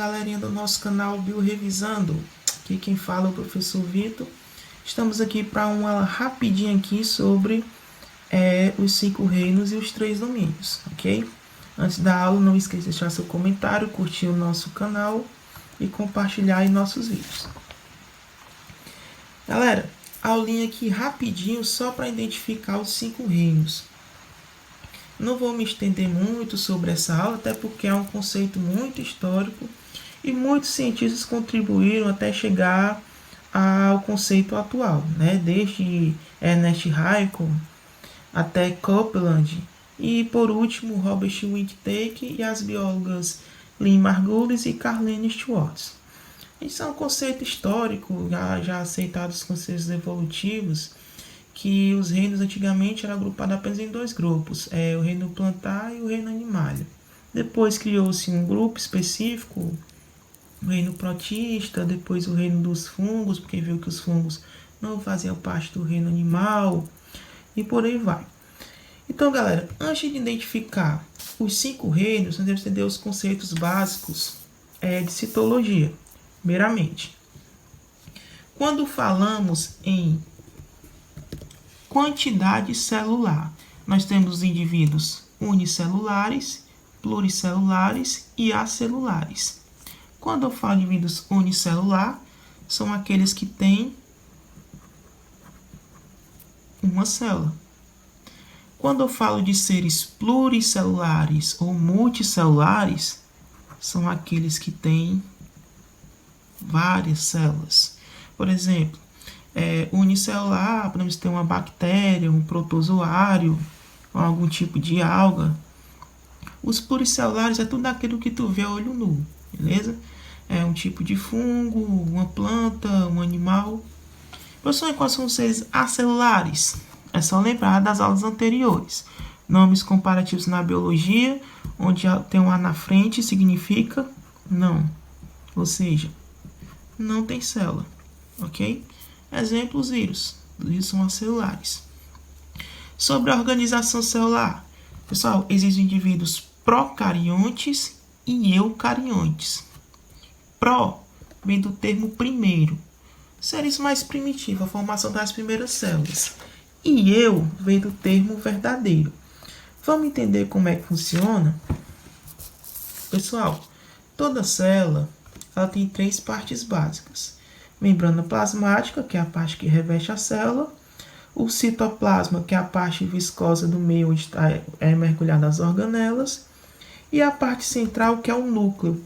galerinha do nosso canal Biorevisando. Aqui quem fala é o professor Vitor. Estamos aqui para uma rapidinha aqui sobre os 5 reinos e os 3 domínios, ok? Antes da aula, não esqueça de deixar seu comentário, curtir o nosso canal e compartilhar aí nossos vídeos. Galera, aulinha aqui rapidinho só para identificar os 5 reinos. Não vou me estender muito sobre essa aula, até porque é um conceito muito histórico e muitos cientistas contribuíram até chegar ao conceito atual, né? Desde Ernest Haeckel até Copeland e, por último, Robert Winktake e as biólogas Lynn Margulis e Carlene Schwartz. Isso é um conceito histórico, já aceitado os conceitos evolutivos, que os reinos antigamente eram agrupados apenas em 2 grupos, o reino plantar e o reino animália. Depois criou-se um grupo específico, o reino protista, depois o reino dos fungos, porque viu que os fungos não faziam parte do reino animal, e por aí vai. Então, galera, antes de identificar os 5 reinos, nós devemos entender os conceitos básicos de citologia. Primeiramente, quando falamos em quantidade celular, nós temos os indivíduos unicelulares, pluricelulares e acelulares. Quando eu falo de indivíduos unicelular, são aqueles que têm uma célula. Quando eu falo de seres pluricelulares ou multicelulares, são aqueles que têm várias células. Por exemplo, unicelular, podemos ter uma bactéria, um protozoário, ou algum tipo de alga. Os pluricelulares é tudo aquilo que tu vê a olho nu, beleza? É um tipo de fungo, uma planta, um animal. Professor, quais são os seres acelulares? É só lembrar das aulas anteriores. Nomes comparativos na biologia, onde tem um A na frente, significa não. Ou seja, não tem célula, ok? Exemplo, os vírus. Os vírus são acelulares. Sobre a organização celular. Pessoal, existem indivíduos procariontes e eucariontes. Pro vem do termo primeiro. Seres mais primitivos, a formação das primeiras células. E eu vem do termo verdadeiro. Vamos entender como é que funciona? Pessoal, toda célula ela tem 3 partes básicas. Membrana plasmática, que é a parte que reveste a célula. O citoplasma, que é a parte viscosa do meio onde está mergulhada as organelas. E a parte central, que é o núcleo.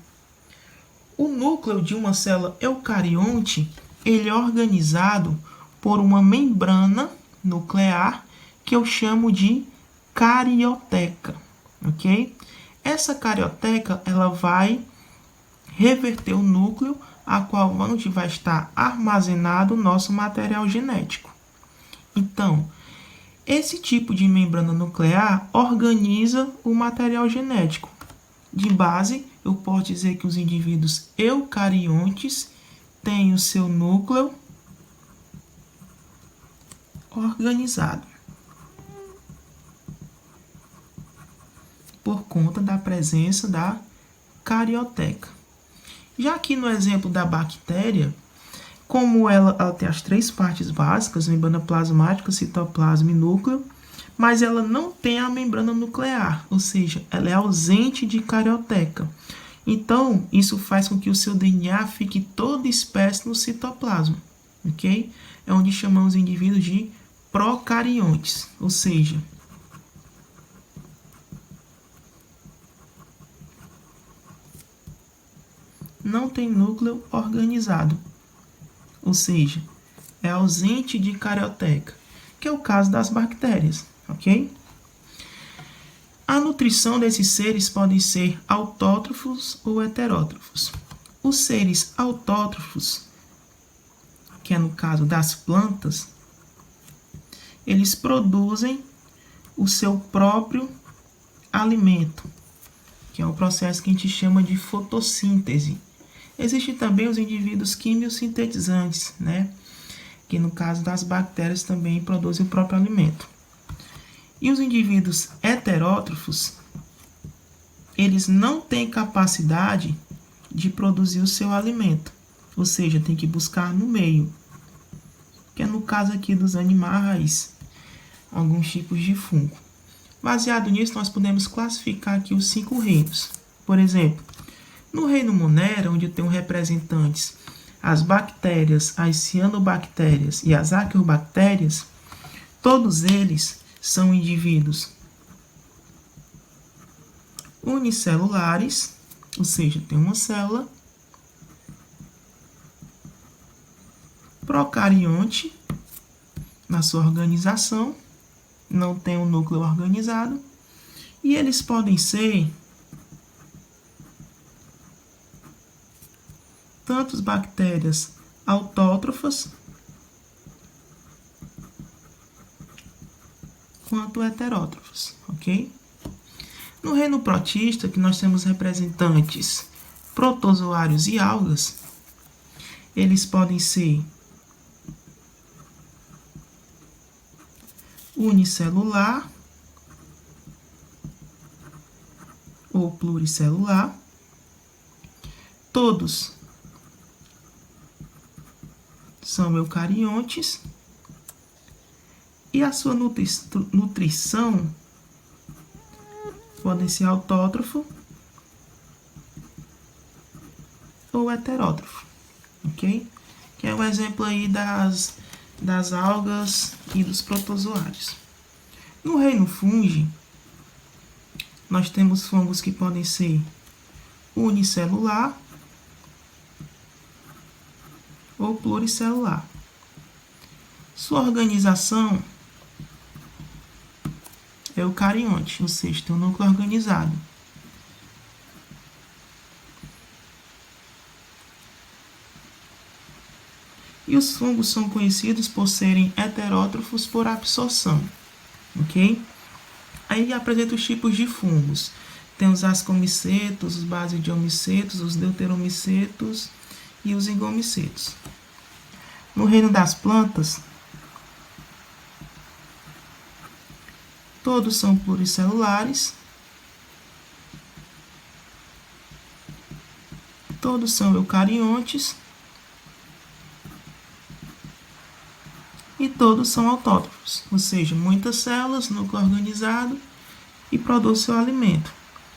O núcleo de uma célula eucarionte, ele é organizado por uma membrana nuclear, que eu chamo de carioteca, ok? Essa carioteca, ela vai reverter o núcleo, a qual onde vai estar armazenado o nosso material genético. Então, esse tipo de membrana nuclear organiza o material genético. De base, eu posso dizer que os indivíduos eucariontes têm o seu núcleo organizado por conta da presença da carioteca. Já aqui no exemplo da bactéria, como ela tem as 3 partes básicas, membrana plasmática, citoplasma e núcleo, mas ela não tem a membrana nuclear, ou seja, ela é ausente de carioteca. Então, isso faz com que o seu DNA fique todo espécie no citoplasma, ok? É onde chamamos os indivíduos de procariontes, ou seja, não tem núcleo organizado, ou seja, é ausente de carioteca, que é o caso das bactérias, ok? A nutrição desses seres pode ser autótrofos ou heterótrofos. Os seres autótrofos, que é no caso das plantas, eles produzem o seu próprio alimento, que é um processo que a gente chama de fotossíntese. Existem também os indivíduos quimiosintetizantes, né? Que no caso das bactérias também produzem o próprio alimento. E os indivíduos heterótrofos, eles não têm capacidade de produzir o seu alimento. Ou seja, tem que buscar no meio. Que é no caso aqui dos animais, alguns tipos de fungo. Baseado nisso, nós podemos classificar aqui os 5 reinos. Por exemplo, no reino Monera, onde eu tenho representantes as bactérias, as cianobactérias e as arqueobactérias, todos eles são indivíduos unicelulares, ou seja, tem uma célula, procarionte na sua organização, não tem um núcleo organizado, e eles podem ser tanto bactérias autótrofas quanto heterótrofos, ok? No reino protista, que nós temos representantes protozoários e algas, eles podem ser unicelular ou pluricelular. Todos são eucariontes e a sua nutrição pode ser autótrofo ou heterótrofo, ok? Que é o exemplo aí das algas e dos protozoários. No reino fungi, nós temos fungos que podem ser unicelular ou pluricelular. Sua organização é eucarionte, ou seja, tem um núcleo organizado. E os fungos são conhecidos por serem heterótrofos por absorção, ok? Aí apresenta os tipos de fungos. Tem os ascomicetos, os basidiomicetos, os deuteromicetos e os zigomicetos. No reino das plantas, todos são pluricelulares, todos são eucariontes e todos são autótrofos, ou seja, muitas células, núcleo organizado e produz seu alimento.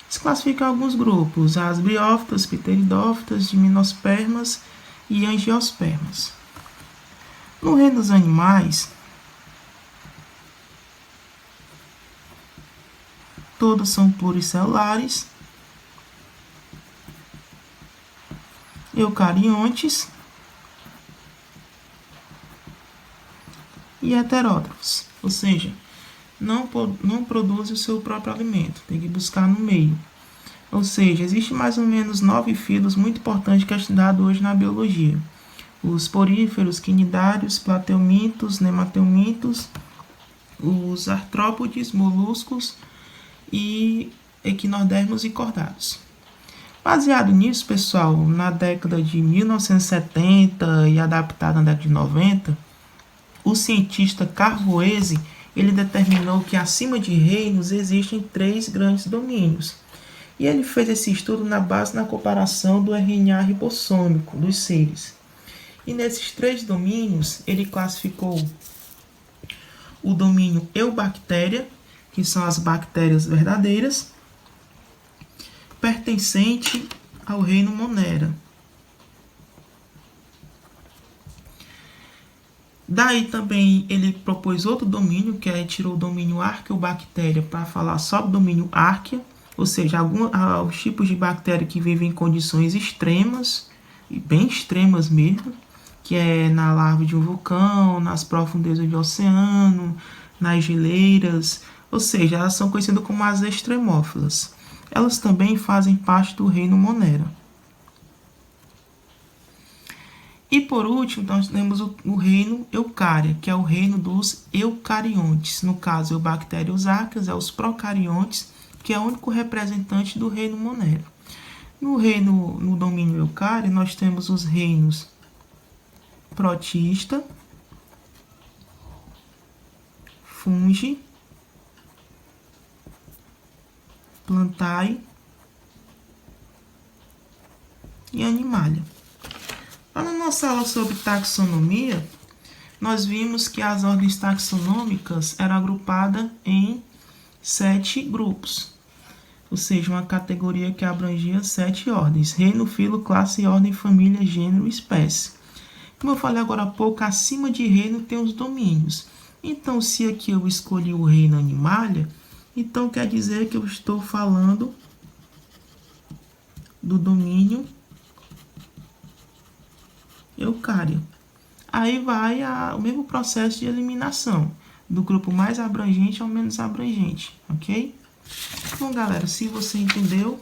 Se classifica em alguns grupos, as briófitas, pteridófitas, gimnospermas e angiospermas. No reino dos animais, todos são pluricelulares, eucariontes e heterótrofos, ou seja, não produz o seu próprio alimento, tem que buscar no meio. Ou seja, existe mais ou menos 9 filos muito importantes que é estudado hoje na biologia. Os poríferos, quinidários, plateumintos, nemateumintos, os artrópodes, moluscos e equinodermos e cordados. Baseado nisso, pessoal, na década de 1970 e adaptado na década de 90, o cientista Carvoese ele determinou que acima de reinos existem 3 grandes domínios. E ele fez esse estudo na base da comparação do RNA ribossômico dos seres. E nesses 3 domínios, ele classificou o domínio eubactéria, que são as bactérias verdadeiras, pertencente ao reino Monera. Daí também ele propôs outro domínio, que aí tirou o domínio arqueobactéria para falar só do domínio arquea, ou seja, alguns tipos de bactéria que vivem em condições extremas, e bem extremas mesmo, que é na larva de um vulcão, nas profundezas do oceano, nas geleiras, ou seja, elas são conhecidas como as extremófilas. Elas também fazem parte do reino Monera. E por último, nós temos o reino Eucária, que é o reino dos eucariontes. No caso, Eubacterias arqueas é os procariontes, que é o único representante do reino Monera. No domínio Eucária, nós temos os reinos protista, fungi, plantae e Animalia. Lá na nossa aula sobre taxonomia, nós vimos que as ordens taxonômicas eram agrupadas em 7 grupos, ou seja, uma categoria que abrangia 7 ordens: reino, filo, classe, ordem, família, gênero e espécie. Como eu falei agora há pouco, acima de reino tem os domínios. Então, se aqui eu escolhi o reino Animalia, então quer dizer que eu estou falando do domínio Eucária. Aí vai o mesmo processo de eliminação, do grupo mais abrangente ao menos abrangente, ok? Bom, galera, se você entendeu,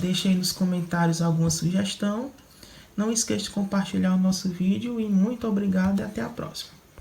deixa aí nos comentários alguma sugestão. Não esqueça de compartilhar o nosso vídeo e muito obrigado e até a próxima.